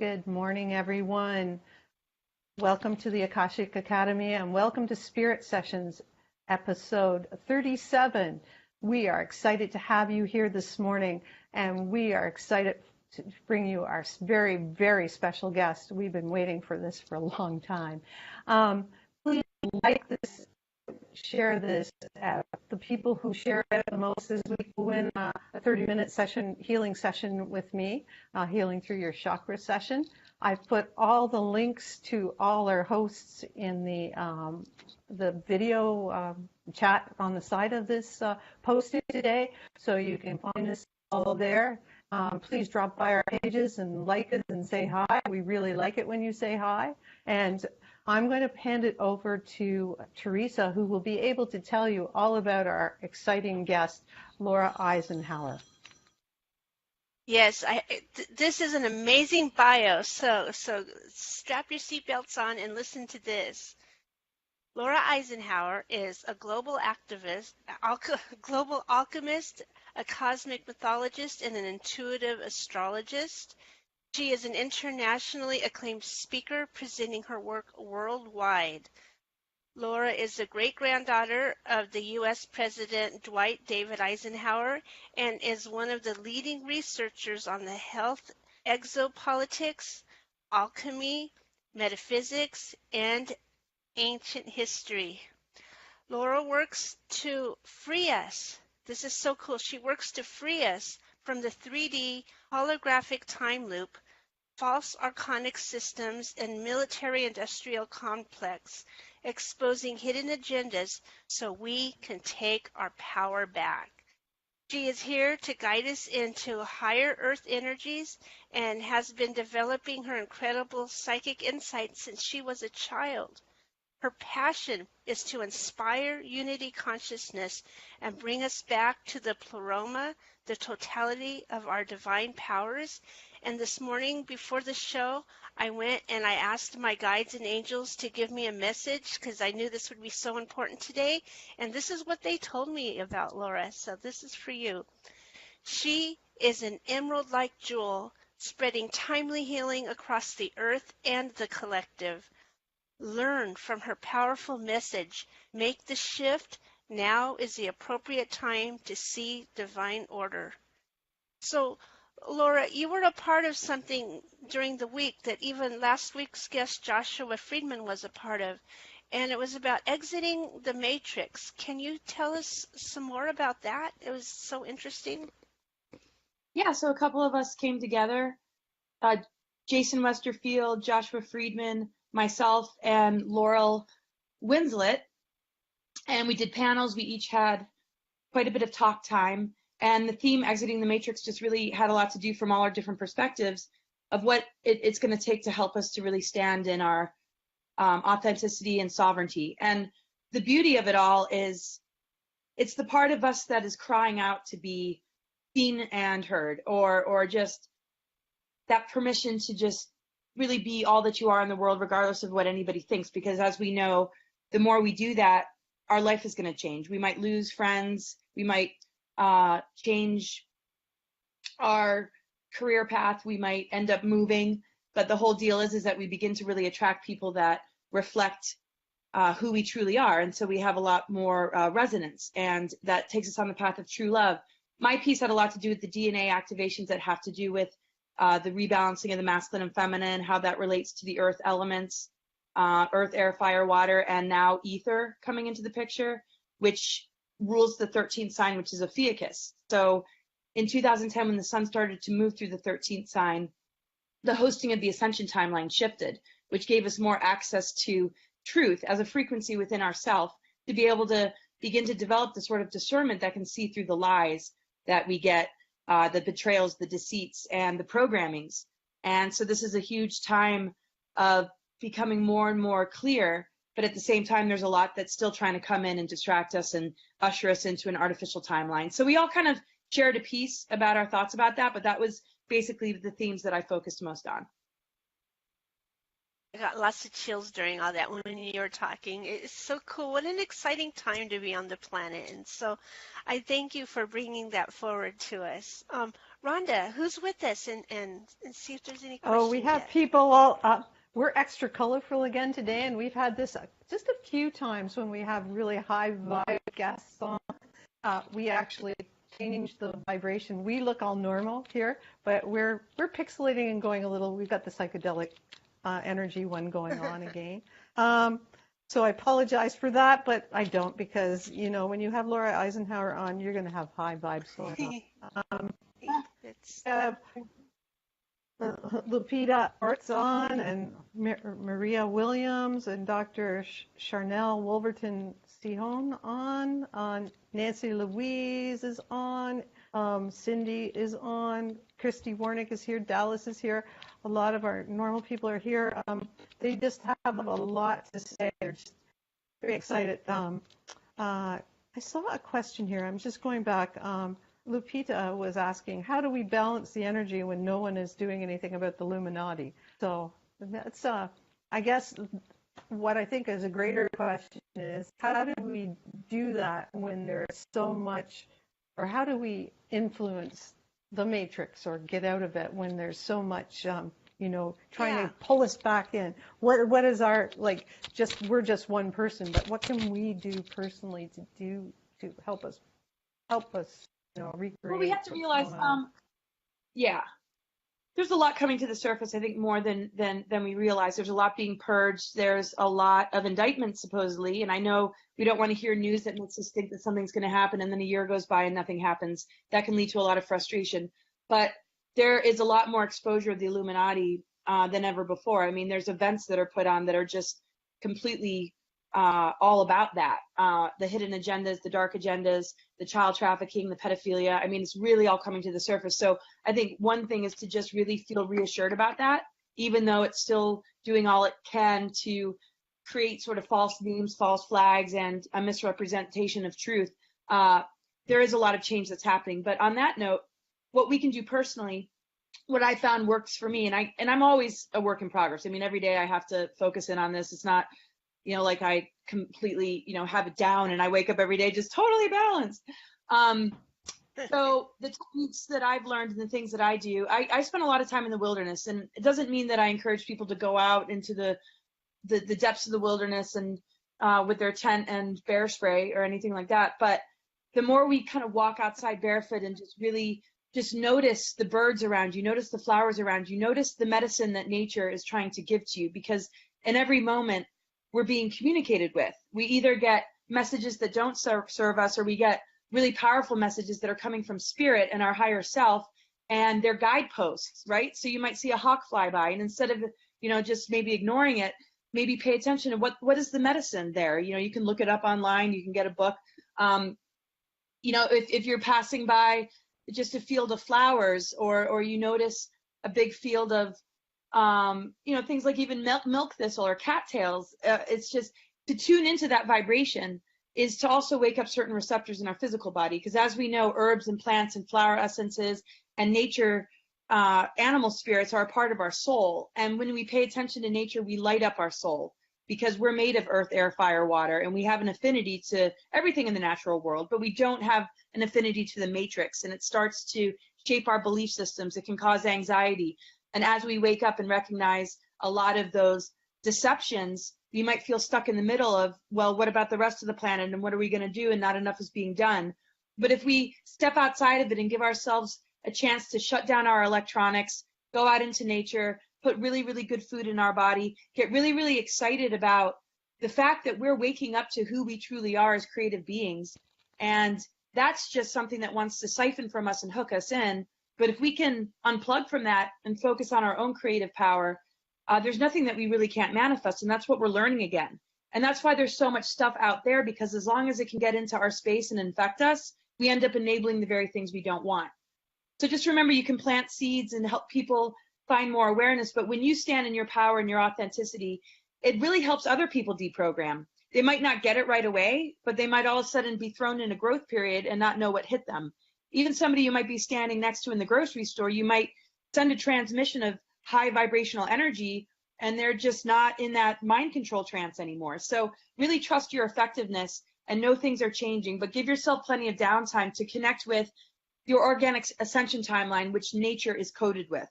Good morning, everyone. Welcome to the Akashic Academy and welcome to Spirit Sessions, episode 37. We are excited to have you here this morning, and we are excited to bring you our very, very special guest. We've been waiting for this for a long time. Please like this, share this. The people who share it the most this week will win a 30-minute session, healing session with me, healing through your chakra session. I've put all the links to all our hosts in the video chat on the side of this posting today, so you can find us all there. Please drop by our pages and like it and say hi. We really like it when you say hi. And I'm going to hand it over to Teresa, who will be able to tell you all about our exciting guest, Laura Eisenhower. Yes, this is an amazing bio, so strap your seatbelts on and listen to this. Laura Eisenhower is a global activist, global alchemist, a cosmic mythologist, and an intuitive astrologist. She is an internationally acclaimed speaker presenting her work worldwide. Laura is the great-granddaughter of the U.S. President Dwight David Eisenhower and is one of the leading researchers on the health, exopolitics, alchemy, metaphysics, and ancient history. Laura works to free us. This is so cool. She works to free us from the 3D holographic time loop, false archonic systems, and military-industrial complex, exposing hidden agendas so we can take our power back. She is here to guide us into higher earth energies and has been developing her incredible psychic insight since she was a child. Her passion is to inspire unity consciousness and bring us back to the pleroma, the totality of our divine powers. And this morning before the show, I went and I asked my guides and angels to give me a message because I knew this would be so important today. And this is what they told me about Laura. So this is for you. She is an emerald-like jewel spreading timely healing across the earth and the collective. Learn from her powerful message. Make the shift. Now is the appropriate time to see divine order. So, Laura, you were a part of something during the week that even last week's guest Joshua Friedman was a part of, and it was about exiting the matrix. Can you tell us some more about that? It was so interesting. Yeah, so a couple of us came together, Jason Westerfield, Joshua Friedman, myself, and Laurel Winslet, and we did panels. We each had quite a bit of talk time, and the theme Exiting the Matrix just really had a lot to do from all our different perspectives of what it's going to take to help us to really stand in our authenticity and sovereignty. And the beauty of it all is it's the part of us that is crying out to be seen and heard, or just that permission to just really be all that you are in the world, regardless of what anybody thinks. Because as we know, the more we do that, our life is going to change. We might lose friends. We might change our career path. We might end up moving. But the whole deal is that we begin to really attract people that reflect who we truly are. And so we have a lot more resonance. And that takes us on the path of true love. My piece had a lot to do with the DNA activations that have to do with the rebalancing of the masculine and feminine, how that relates to the earth elements, earth, air, fire, water, and now ether coming into the picture, which rules the 13th sign, which is Ophiuchus. So in 2010, when the sun started to move through the 13th sign, the hosting of the ascension timeline shifted, which gave us more access to truth as a frequency within ourselves to be able to begin to develop the sort of discernment that can see through the lies that we get, the betrayals, the deceits, and the programmings. And so this is a huge time of becoming more and more clear, but at the same time, there's a lot that's still trying to come in and distract us and usher us into an artificial timeline. So we all kind of shared a piece about our thoughts about that, but that was basically the themes that I focused most on. I got lots of chills during all that when you were talking. It's so cool. What an exciting time to be on the planet. And so I thank you for bringing that forward to us. Rhonda, who's with us, and see if there's any questions. Oh, we have yet. people all up. We're extra colorful again today, and we've had this just a few times when we have really high vibe guests on. We actually changed the vibration. We look all normal here, but we're pixelating and going a little. We've got the psychedelic energy one going on again. So I apologize for that, but I don't, because when you have Laura Eisenhower on, you're going to have high vibes going on. Lupita Ort's on, and Maria Williams, and Dr. Charnel Wolverton Sihon on. Nancy Louise is on. Cindy is on. Christy Warnick is here. Dallas is here. A lot of our normal people are here. They just have a lot to say. They're just very excited. I saw a question here. I'm just going back. Lupita was asking, how do we balance the energy when no one is doing anything about the Illuminati? So that's, I guess, what I think is a greater question is, how do we do that when there's so much, or how do we influence the matrix or get out of it when there's so much, trying to pull us back in? What is our, we're just one person, but what can we do personally to help us recreate? Well, we have to realize, there's a lot coming to the surface, I think, more than we realize. There's a lot being purged. There's a lot of indictments, supposedly. And I know we don't want to hear news that makes us think that something's going to happen, and then a year goes by and nothing happens. That can lead to a lot of frustration. But there is a lot more exposure of the Illuminati than ever before. I mean, there's events that are put on that are just completely all about that. The hidden agendas, the dark agendas, the child trafficking, the pedophilia. I mean, it's really all coming to the surface. So I think one thing is to just really feel reassured about that, even though it's still doing all it can to create sort of false names, false flags, and a misrepresentation of truth. There is a lot of change that's happening. But on that note, what we can do personally, what I found works for me, and I'm always a work in progress. I mean, every day I have to focus in on this. It's not, like I completely, have it down and I wake up every day just totally balanced. So the techniques that I've learned and the things that I do, I spend a lot of time in the wilderness, and it doesn't mean that I encourage people to go out into the depths of the wilderness and with their tent and bear spray or anything like that. But the more we kind of walk outside barefoot and just really just notice the birds around you, notice the flowers around you, notice the medicine that nature is trying to give to you, because in every moment we're being communicated with. We either get messages that don't serve us, or we get really powerful messages that are coming from spirit and our higher self, and they're guideposts, right? So you might see a hawk fly by, and instead of, just maybe ignoring it, maybe pay attention to what is the medicine there. You can look it up online, you can get a book. If you're passing by just a field of flowers, or you notice a big field of things like even milk thistle or cattails, it's just to tune into that vibration is to also wake up certain receptors in our physical body. Because as we know, herbs and plants and flower essences and nature, animal spirits are a part of our soul. And when we pay attention to nature, we light up our soul, because we're made of earth, air, fire, water, and we have an affinity to everything in the natural world, but we don't have an affinity to the matrix. And it starts to shape our belief systems. It can cause anxiety. And as we wake up and recognize a lot of those deceptions, you might feel stuck in the middle of, well, what about the rest of the planet, and what are we going to do, and not enough is being done. But if we step outside of it and give ourselves a chance to shut down our electronics, go out into nature, put really, really good food in our body, get really, really excited about the fact that we're waking up to who we truly are as creative beings. And that's just something that wants to siphon from us and hook us in. But if we can unplug from that and focus on our own creative power, there's nothing that we really can't manifest. And that's what we're learning again. And that's why there's so much stuff out there, because as long as it can get into our space and infect us, we end up enabling the very things we don't want. So just remember, you can plant seeds and help people find more awareness. But when you stand in your power and your authenticity, it really helps other people deprogram. They might not get it right away, but they might all of a sudden be thrown in a growth period and not know what hit them. Even somebody you might be standing next to in the grocery store, you might send a transmission of high vibrational energy, and they're just not in that mind control trance anymore. So really trust your effectiveness and know things are changing, but give yourself plenty of downtime to connect with your organic ascension timeline, which nature is coded with.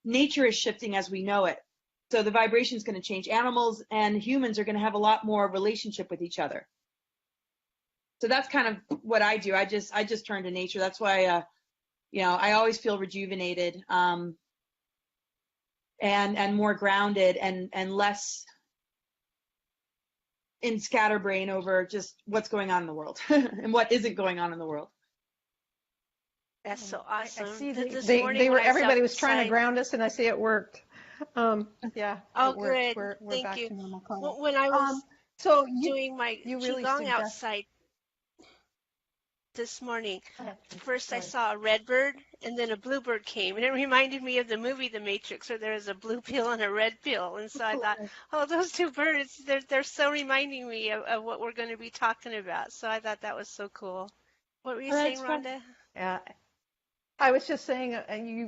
Nature is shifting as we know it. So the vibration is going to change. Animals and humans are going to have a lot more relationship with each other. So that's kind of what I do. I just turn to nature. That's why, I always feel rejuvenated, and more grounded and less in scatterbrain over just what's going on in the world and what isn't going on in the world. That's so awesome. I see This they morning were, when I was everybody was trying to outside- ground us, and I see it worked. Yeah. Oh, it worked. good. We're Thank back you. to normal color. When I was So doing my you really qigong suggest outside this morning, first I Sorry. saw a red bird and then a blue bird came, and it reminded me of the movie The Matrix, where there was a blue pill and a red pill. And so I thought, oh, those two birds, they're so reminding me of what we're going to be talking about. So I thought that was so cool. What were you saying, Rhonda? Yeah. I was just saying,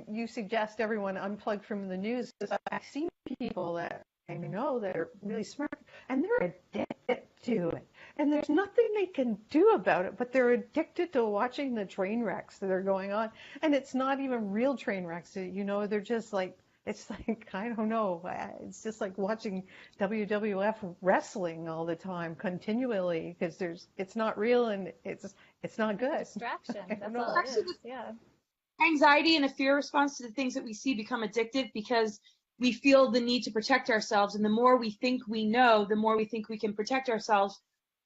you suggest everyone unplug from the news. I've seen people that I know that are really smart, and they're addicted to it. And there's nothing they can do about it, but they're addicted to watching the train wrecks that are going on. And it's not even real train wrecks, they're just like, it's like, I don't know, it's just like watching WWF wrestling all the time, continually, because it's not real and it's not good. Distraction. That's all it is. Yeah. Anxiety and a fear response to the things that we see become addictive because we feel the need to protect ourselves. And the more we think we know, the more we think we can protect ourselves.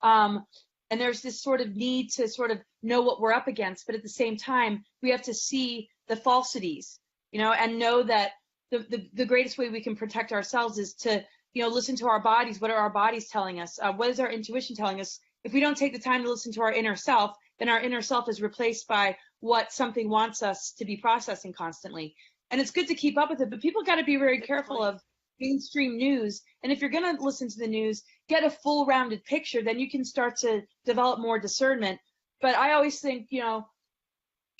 And there's this sort of need to sort of know what we're up against. But at the same time, we have to see the falsities, and know that the greatest way we can protect ourselves is to, listen to our bodies. What are our bodies telling us? What is our intuition telling us? If we don't take the time to listen to our inner self, then our inner self is replaced by what something wants us to be processing constantly. And it's good to keep up with it, but people got to be very careful of mainstream news. And if you're going to listen to the news, get a full rounded picture, then you can start to develop more discernment. But I always think,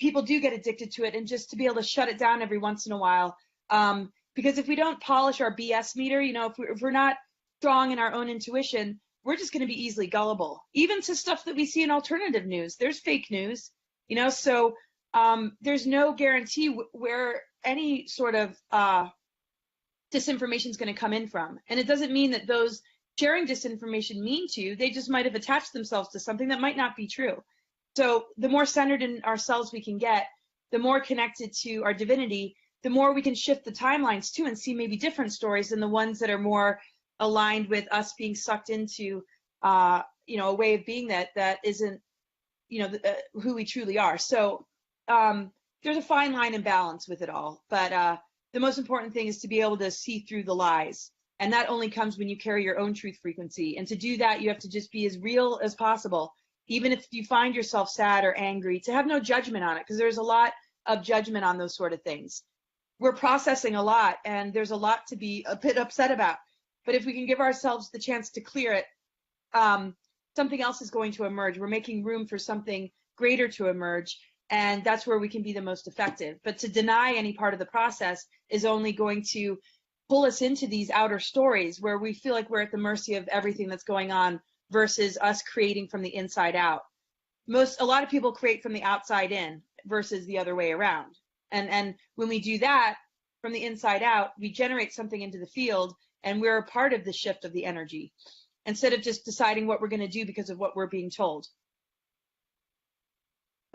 people do get addicted to it, and just to be able to shut it down every once in a while. Because if we don't polish our BS meter, if we're not strong in our own intuition, we're just going to be easily gullible, even to stuff that we see in alternative news. There's fake news, so there's no guarantee where any sort of disinformation is going to come in from. And it doesn't mean that those sharing disinformation mean to you. They just might have attached themselves to something that might not be true. So the more centered in ourselves we can get, the more connected to our divinity, the more we can shift the timelines too and see maybe different stories than the ones that are more aligned with us being sucked into, a way of being that isn't, who we truly are. So there's a fine line and balance with it all. But the most important thing is to be able to see through the lies. And that only comes when you carry your own truth frequency. And to do that, you have to just be as real as possible. Even if you find yourself sad or angry, to have no judgment on it, because there's a lot of judgment on those sort of things. We're processing a lot, and there's a lot to be a bit upset about. But if we can give ourselves the chance to clear it, something else is going to emerge. We're making room for something greater to emerge, and that's where we can be the most effective. But to deny any part of the process is only going to pull us into these outer stories where we feel like we're at the mercy of everything that's going on versus us creating from the inside out. A lot of people create from the outside in versus the other way around. And when we do that from the inside out, we generate something into the field, and we're a part of the shift of the energy instead of just deciding what we're going to do because of what we're being told.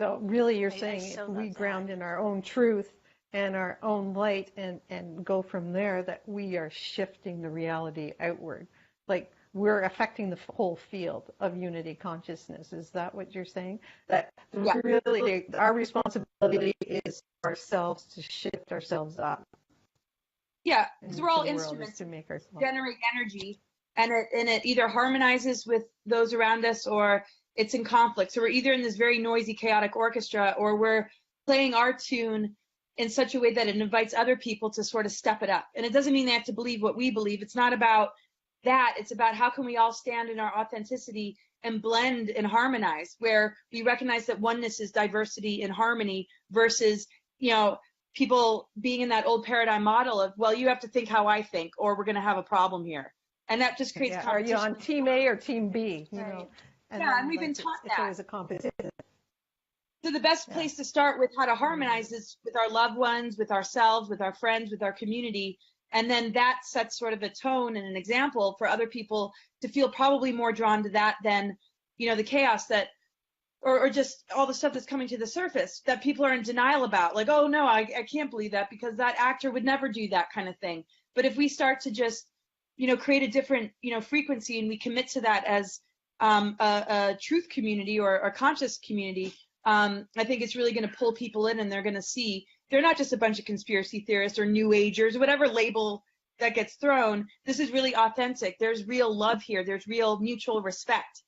So really you're saying if we ground in our own truth and our own light and go from there, that we are shifting the reality outward. Like we're affecting the whole field of unity consciousness. Is that what you're saying? That really our responsibility is for ourselves to shift ourselves up. Yeah, because we're all instruments to generate energy, and it either harmonizes with those around us or it's in conflict. So we're either in this very noisy, chaotic orchestra, or we're playing our tune in such a way that it invites other people to sort of step it up. And it doesn't mean they have to believe what we believe. It's not about that. It's about how can we all stand in our authenticity and blend and harmonize, where we recognize that oneness is diversity and harmony versus, people being in that old paradigm model of, well, you have to think how I think, or we're going to have a problem here. And that just creates competition. Are you on team A or team B? And we've been taught that. It's always a competition. So the best place to start with how to harmonize is with our loved ones, with ourselves, with our friends, with our community. And then that sets sort of a tone and an example for other people to feel probably more drawn to that than, you know, the chaos that, or just all the stuff that's coming to the surface that people are in denial about. Like, oh no, I can't believe that because that actor would never do that kind of thing. But if we start to just, you know, create a different, you know, frequency, and we commit to that as a truth community or a conscious community, I think it's really going to pull people in, and they're going to see they're not just a bunch of conspiracy theorists or new agers, whatever label that gets thrown. This is really authentic. There's real love here. There's real mutual respect,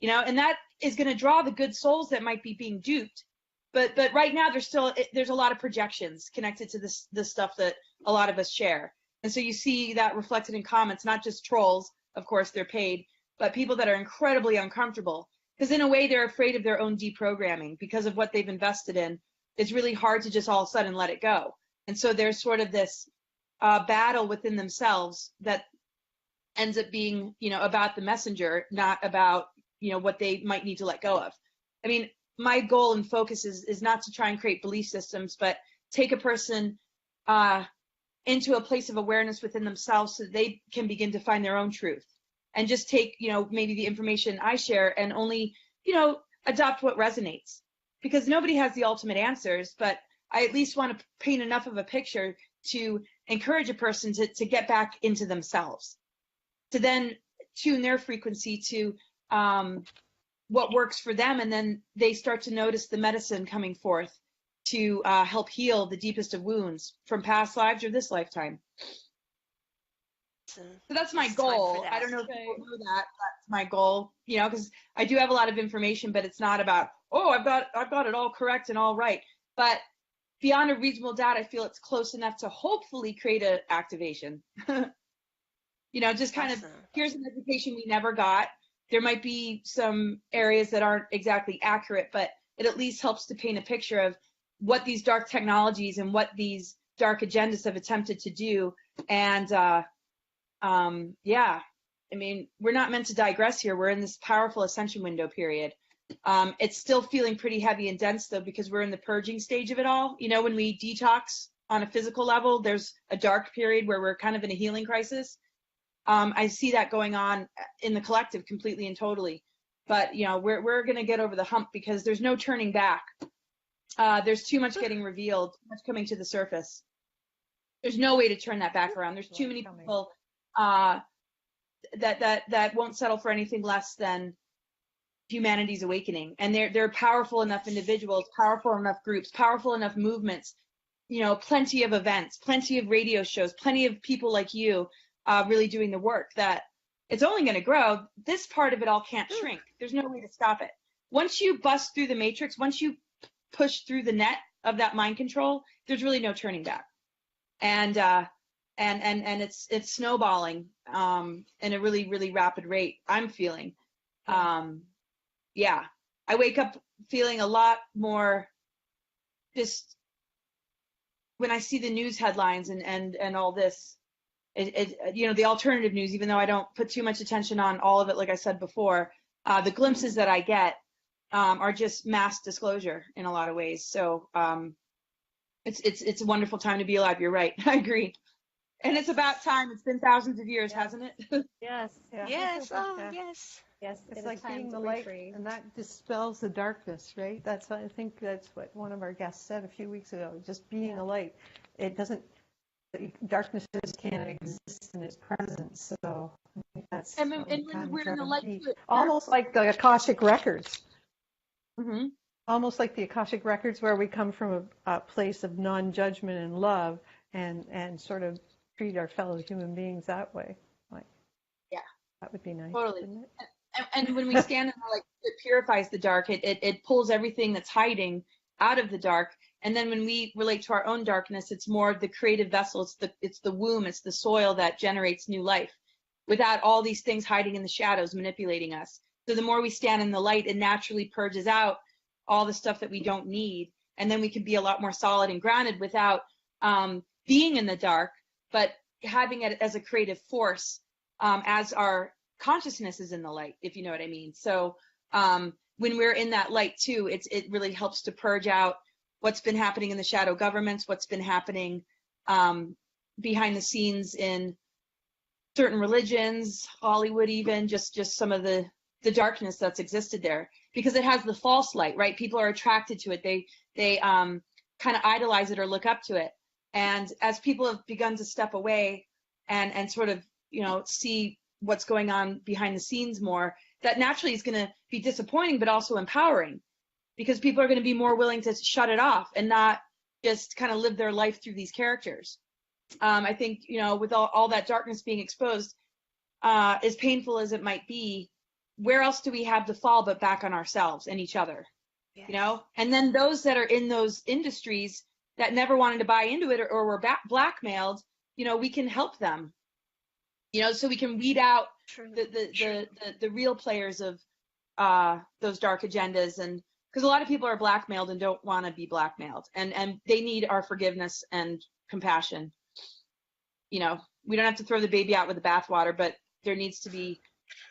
you know, and that is going to draw the good souls that might be being duped. But right now there's a lot of projections connected to this stuff that a lot of us share. And so you see that reflected in comments, not just trolls, of course they're paid, but people that are incredibly uncomfortable. Because in a way, they're afraid of their own deprogramming because of what they've invested in. It's really hard to just all of a sudden let it go. And so there's sort of this battle within themselves that ends up being, you know, about the messenger, not about, you know, what they might need to let go of. I mean, my goal and focus is not to try and create belief systems, but take a person into a place of awareness within themselves so that they can begin to find their own truth. And just take, you know, maybe the information I share and only, you know, adopt what resonates. Because nobody has the ultimate answers, but I at least want to paint enough of a picture to encourage a person to get back into themselves, to then tune their frequency to what works for them, and then they start to notice the medicine coming forth to help heal the deepest of wounds from past lives or this lifetime. So that's my goal. I don't know if people know that. That's my goal, you know, because I do have a lot of information, but it's not about, oh, I've got it all correct and all right. But beyond a reasonable doubt, I feel it's close enough to hopefully create an activation. You know, just kind of, here's an education we never got. There might be some areas that aren't exactly accurate, but it at least helps to paint a picture of what these dark technologies and what these dark agendas have attempted to do. And yeah, I mean, we're not meant to digress here. We're in this powerful ascension window period. It's still feeling pretty heavy and dense though, because we're in the purging stage of it all. You know, when we detox on a physical level, there's a dark period where we're kind of in a healing crisis. I see that going on in the collective completely and totally. But, you know, we're going to get over the hump because there's no turning back. There's too much getting revealed, too much coming to the surface. There's no way to turn that back around. There's too many people that won't settle for anything less than humanity's awakening. And they're powerful enough individuals, powerful enough groups, powerful enough movements, you know, plenty of events, plenty of radio shows, plenty of people like you really doing the work that it's only going to grow. This part of it all can't shrink. There's no way to stop it. Once you bust through the matrix, once you push through the net of that mind control, there's really no turning back. And it's snowballing in a really, really rapid rate, I'm feeling. Yeah, I wake up feeling a lot more just when I see the news headlines and all this, you know, the alternative news, even though I don't put too much attention on all of it, like I said before, the glimpses that I get are just mass disclosure in a lot of ways. So it's a wonderful time to be alive. You're right. I agree. And it's about time. It's been thousands of years, hasn't it? Yes. Yeah. Yes. Oh, Yeah. yes. Yes. It's like being the light, and that dispels the darkness, right? I think that's what one of our guests said a few weeks ago. Just being a light, it doesn't. Darkness just can't exist in its presence. So I think that's. And when we're in the light, almost like the Akashic records. Mm-hmm. Almost like the Akashic records, where we come from a place of non-judgment and love, and sort of treat our fellow human beings that way. Like, yeah, that would be nice. Totally. Wouldn't it? And when we stand in the light, it purifies the dark. It pulls everything that's hiding out of the dark. And then when we relate to our own darkness, it's more the creative vessel. It's the womb. It's the soil that generates new life, without all these things hiding in the shadows manipulating us. So the more we stand in the light, it naturally purges out all the stuff that we don't need, and then we can be a lot more solid and grounded without being in the dark, but having it as a creative force as our consciousness is in the light, if you know what I mean. So when we're in that light too, it really helps to purge out what's been happening in the shadow governments, what's been happening behind the scenes in certain religions, Hollywood, even just some of the darkness that's existed there, because it has the false light, right? People are attracted to it. They kind of idolize it or look up to it. And as people have begun to step away and sort of, see what's going on behind the scenes more, that naturally is going to be disappointing, but also empowering, because people are going to be more willing to shut it off and not just kind of live their life through these characters. I think, with all that darkness being exposed, as painful as it might be, where else do we have to fall but back on ourselves and each other? Yes. And then those that are in those industries that never wanted to buy into it or were blackmailed, we can help them, so we can weed out the real players of those dark agendas. And because a lot of people are blackmailed and don't want to be blackmailed, and they need our forgiveness and compassion. We don't have to throw the baby out with the bathwater, but there needs to be,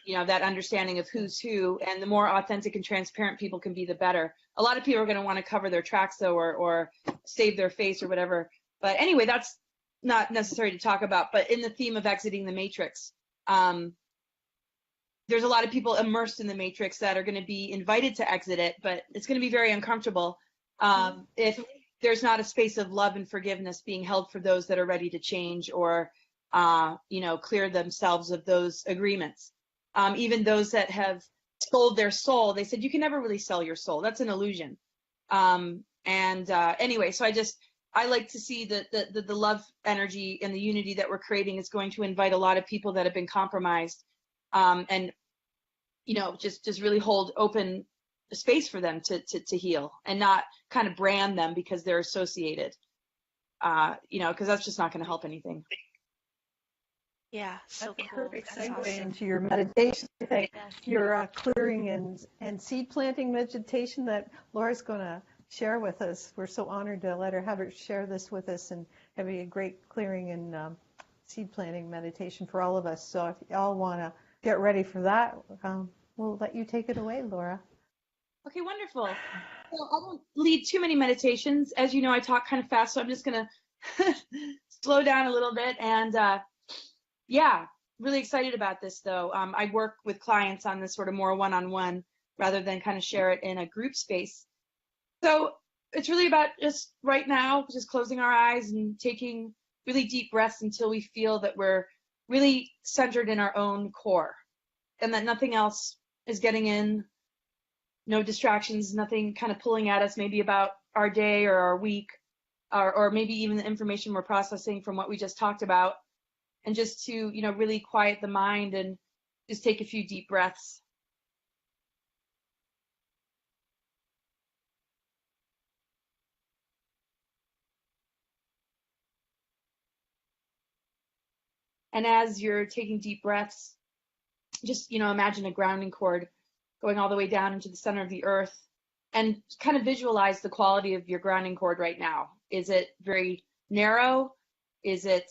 that understanding of who's who, and the more authentic and transparent people can be, the better. A lot of people are going to want to cover their tracks though, or save their face or whatever. But anyway, that's not necessary to talk about. But in the theme of exiting the matrix, there's a lot of people immersed in the matrix that are going to be invited to exit it, but it's going to be very uncomfortable if there's not a space of love and forgiveness being held for those that are ready to change or, clear themselves of those agreements. Even those that have sold their soul, they said, you can never really sell your soul. That's an illusion. Anyway, so I like to see the love energy and the unity that we're creating is going to invite a lot of people that have been compromised, and, just really hold open space for them to heal, and not kind of brand them because they're associated, because that's just not going to help anything. Yeah, so That's a cool. perfect That's segue awesome. into your meditation. I think your clearing and seed planting meditation that Laura's going to share with us. We're so honored to let her share this with us, and having a great clearing and seed planting meditation for all of us. So if y'all want to get ready for that, we'll let you take it away, Laura. Okay, wonderful. So I won't lead too many meditations. As you know, I talk kind of fast, so I'm just going to slow down a little bit. And really excited about this, though. I work with clients on this sort of more one-on-one rather than kind of share it in a group space. So it's really about just right now, just closing our eyes and taking really deep breaths until we feel that we're really centered in our own core and that nothing else is getting in, no distractions, nothing kind of pulling at us maybe about our day or our week, or maybe even the information we're processing from what we just talked about. And just to, really quiet the mind and just take a few deep breaths. And as you're taking deep breaths, just, imagine a grounding cord going all the way down into the center of the earth, and kind of visualize the quality of your grounding cord right now. Is it very narrow? Is it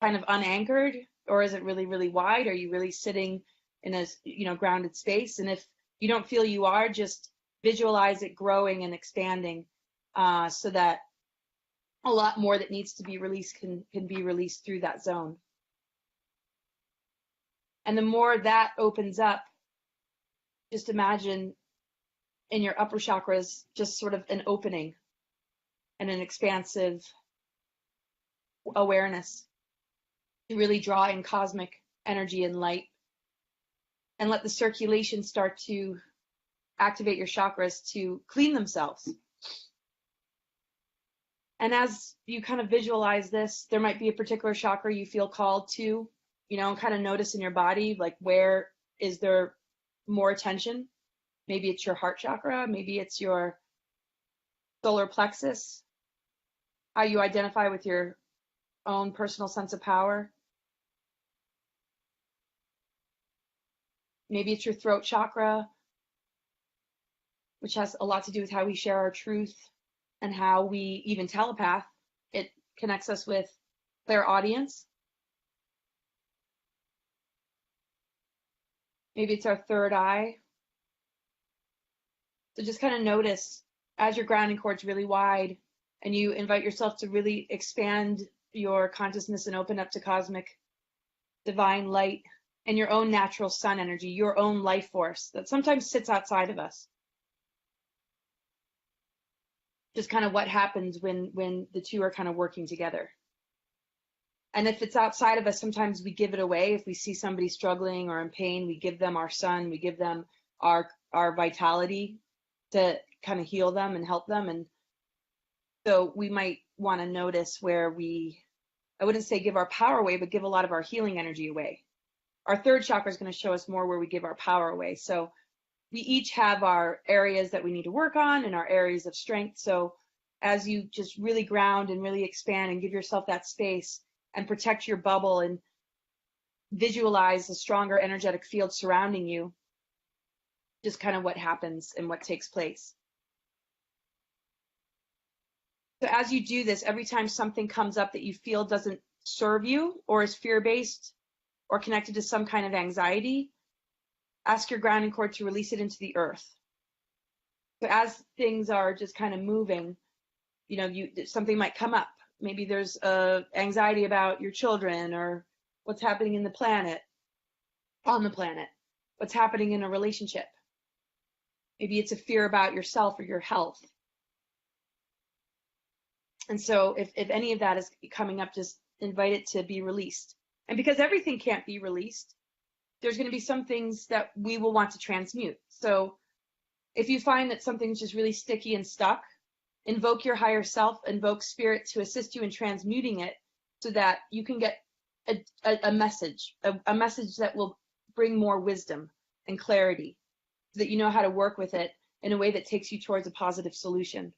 kind of unanchored? Or is it really, really wide? Are you really sitting in a, grounded space? And if you don't feel you are, just visualize it growing and expanding, so that a lot more that needs to be released can be released through that zone. And the more that opens up, just imagine in your upper chakras, just sort of an opening and an expansive awareness to really draw in cosmic energy and light, and let the circulation start to activate your chakras to clean themselves. And as you kind of visualize this, there might be a particular chakra you feel called to, and kind of notice in your body, like, where is there more attention? Maybe it's your heart chakra, maybe it's your solar plexus, how you identify with your own personal sense of power. Maybe it's your throat chakra, which has a lot to do with how we share our truth and how we even telepath. It connects us with clairaudience. Maybe it's our third eye. So just kind of notice as your grounding cord's really wide and you invite yourself to really expand your consciousness and open up to cosmic divine light and your own natural sun energy, your own life force that sometimes sits outside of us. Just kind of what happens when the two are kind of working together. And if it's outside of us, sometimes we give it away. If we see somebody struggling or in pain, we give them our sun, we give them our vitality to kind of heal them and help them. And so we might want to notice where I wouldn't say give our power away, but give a lot of our healing energy away. Our third chakra is going to show us more where we give our power away. So we each have our areas that we need to work on and our areas of strength. So as you just really ground and really expand and give yourself that space and protect your bubble and visualize a stronger energetic field surrounding you, just kind of what happens and what takes place. So as you do this, every time something comes up that you feel doesn't serve you or is fear-based or connected to some kind of anxiety, ask your grounding cord to release it into the earth. So as things are just kind of moving, something might come up. Maybe there's anxiety about your children or what's happening on the planet, what's happening in a relationship. Maybe it's a fear about yourself or your health. And so if any of that is coming up, just invite it to be released. And because everything can't be released, there's going to be some things that we will want to transmute. So if you find that something's just really sticky and stuck, invoke your higher self, invoke spirit to assist you in transmuting it so that you can get a message that will bring more wisdom and clarity so that you know how to work with it in a way that takes you towards a positive solution.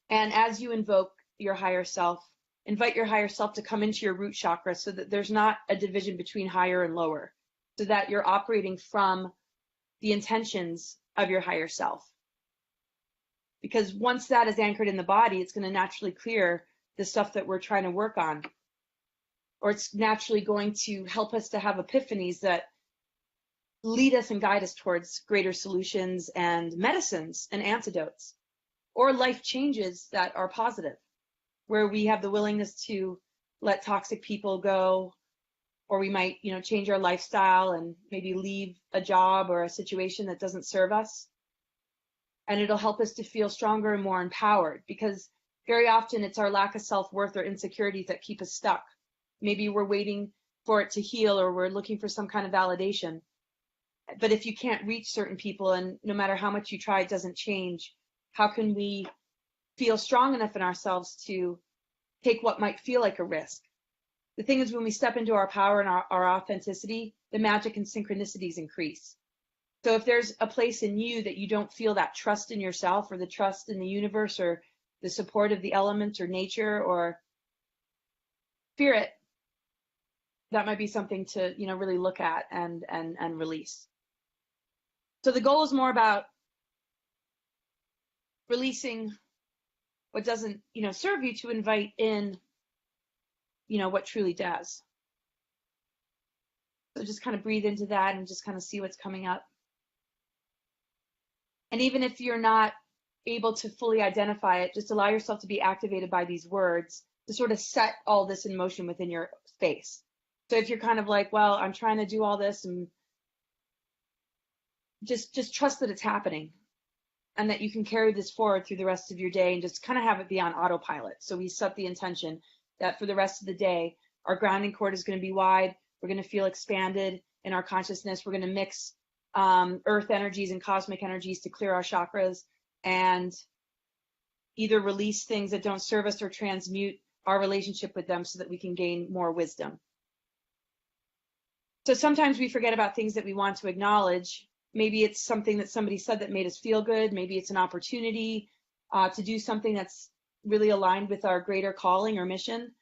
And as you invoke your higher self, invite your higher self to come into your root chakra so that there's not a division between higher and lower, so that you're operating from the intentions of your higher self. Because once that is anchored in the body, it's going to naturally clear the stuff that we're trying to work on. Or it's naturally going to help us to have epiphanies that lead us and guide us towards greater solutions and medicines and antidotes. Or life changes that are positive, where we have the willingness to let toxic people go, or we might, change our lifestyle and maybe leave a job or a situation that doesn't serve us. And it'll help us to feel stronger and more empowered, because very often it's our lack of self-worth or insecurities that keep us stuck. Maybe we're waiting for it to heal, or we're looking for some kind of validation. But if you can't reach certain people, and no matter how much you try, it doesn't change, how can we feel strong enough in ourselves to take what might feel like a risk? The thing is, when we step into our power and our authenticity, the magic and synchronicities increase. So if there's a place in you that you don't feel that trust in yourself, or the trust in the universe, or the support of the elements or nature or spirit, that might be something to, really look at and release. So the goal is more about releasing what doesn't, serve you, to invite in, what truly does. So just kind of breathe into that and just kind of see what's coming up. And even if you're not able to fully identify it, just allow yourself to be activated by these words to sort of set all this in motion within your space. So if you're kind of like, well, I'm trying to do all this, and just trust that it's happening, and that you can carry this forward through the rest of your day and just kind of have it be on autopilot. So we set the intention that for the rest of the day, our grounding cord is going to be wide. We're going to feel expanded in our consciousness. We're going to mix earth energies and cosmic energies to clear our chakras and either release things that don't serve us or transmute our relationship with them so that we can gain more wisdom. So sometimes we forget about things that we want to acknowledge. Maybe it's something that somebody said that made us feel good. Maybe it's an opportunity to do something that's really aligned with our greater calling or mission.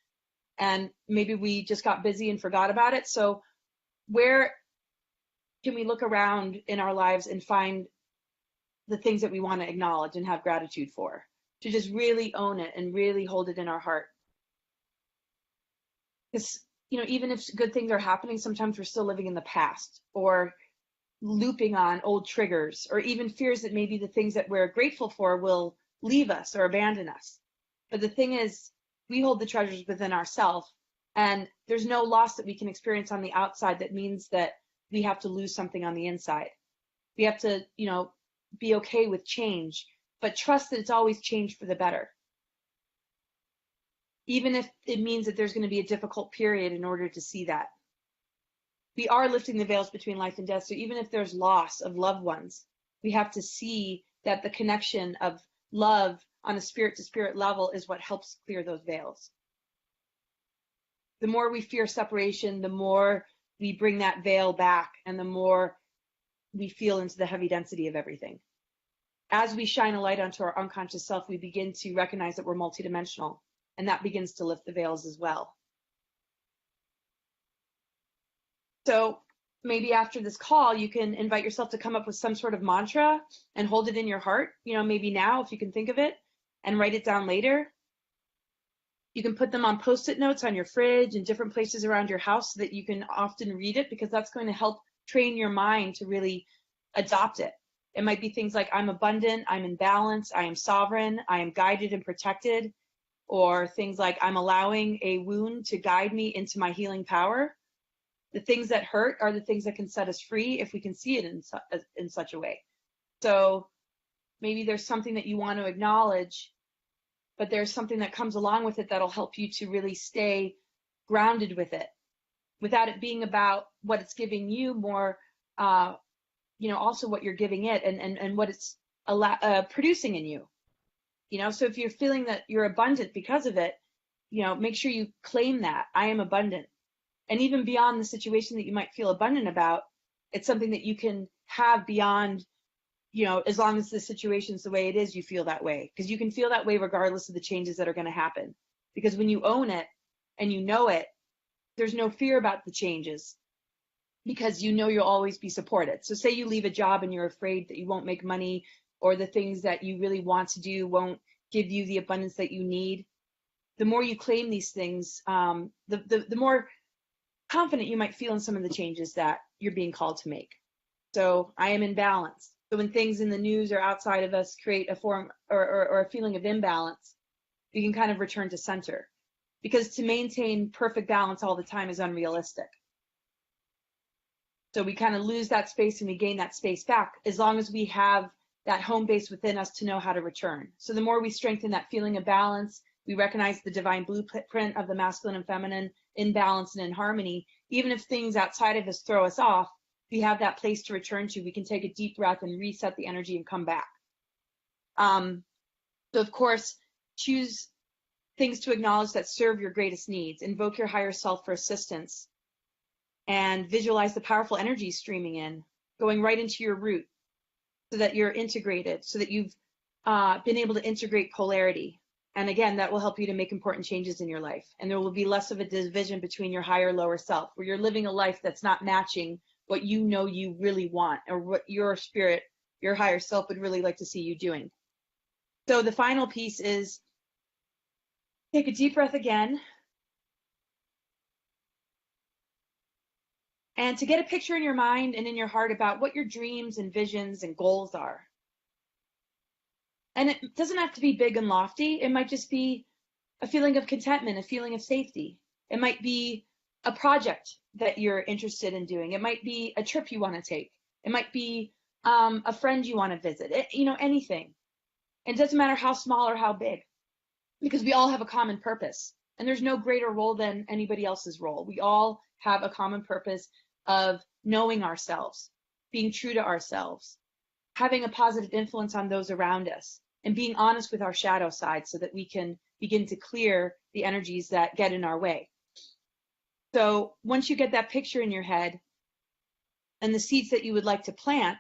And maybe we just got busy and forgot about it. So where can we look around in our lives and find the things that we want to acknowledge and have gratitude for? To just really own it and really hold it in our heart. Because, even if good things are happening, sometimes we're still living in the past, or looping on old triggers, or even fears that maybe the things that we're grateful for will leave us or abandon us. But the thing is, we hold the treasures within ourselves, and there's no loss that we can experience on the outside that means that we have to lose something on the inside. We have to, be okay with change, but trust that it's always change for the better. Even if it means that there's going to be a difficult period in order to see that. We are lifting the veils between life and death. So even if there's loss of loved ones, we have to see that the connection of love on a spirit to spirit level is what helps clear those veils. The more we fear separation, the more we bring that veil back, and the more we feel into the heavy density of everything. As we shine a light onto our unconscious self, we begin to recognize that we're multidimensional, and that begins to lift the veils as well. So maybe after this call, you can invite yourself to come up with some sort of mantra and hold it in your heart, maybe now if you can think of it, and write it down later. You can put them on Post-it notes on your fridge and different places around your house so that you can often read it, because that's going to help train your mind to really adopt it. It might be things like, I'm abundant, I'm in balance, I am sovereign, I am guided and protected, or things like, I'm allowing a wound to guide me into my healing power. The things that hurt are the things that can set us free if we can see it in such a way. So maybe there's something that you want to acknowledge, but there's something that comes along with it that'll help you to really stay grounded with it, without it being about what it's giving you, more, also what you're giving it, and what it's producing in you. So if you're feeling that you're abundant because of it, make sure you claim that I am abundant. And even beyond the situation that you might feel abundant about, it's something that you can have beyond, as long as the situation's the way it is, you feel that way. Because you can feel that way regardless of the changes that are going to happen. Because when you own it and you know it, there's no fear about the changes, because you'll always be supported. So say you leave a job and you're afraid that you won't make money, or the things that you really want to do won't give you the abundance that you need. The more you claim these things, the more confident you might feel in some of the changes that you're being called to make. So I am in balance. So when things in the news or outside of us create a form or a feeling of imbalance, we can kind of return to center, because to maintain perfect balance all the time is unrealistic. So we kind of lose that space and we gain that space back, as long as we have that home base within us to know how to return. So the more we strengthen that feeling of balance, we recognize the divine blueprint of the masculine and feminine in balance and in harmony. Even if things outside of us throw us off, we have that place to return to. We can take a deep breath and reset the energy and come back. So of course, choose things to acknowledge that serve your greatest needs. Invoke your higher self for assistance, and visualize the powerful energy streaming in, going right into your root, so that you're integrated, so that you've been able to integrate polarity. And again, that will help you to make important changes in your life. And there will be less of a division between your higher and lower self, where you're living a life that's not matching what you really want, or what your spirit, your higher self would really like to see you doing. So the final piece is, take a deep breath again. And to get a picture in your mind and in your heart about what your dreams and visions and goals are. And it doesn't have to be big and lofty. It might just be a feeling of contentment, a feeling of safety. It might be a project that you're interested in doing. It might be a trip you want to take. It might be a friend you want to visit. Anything. It doesn't matter how small or how big, because we all have a common purpose. And there's no greater role than anybody else's role. We all have a common purpose of knowing ourselves, being true to ourselves, having a positive influence on those around us, and being honest with our shadow side, so that we can begin to clear the energies that get in our way. So once you get that picture in your head and the seeds that you would like to plant,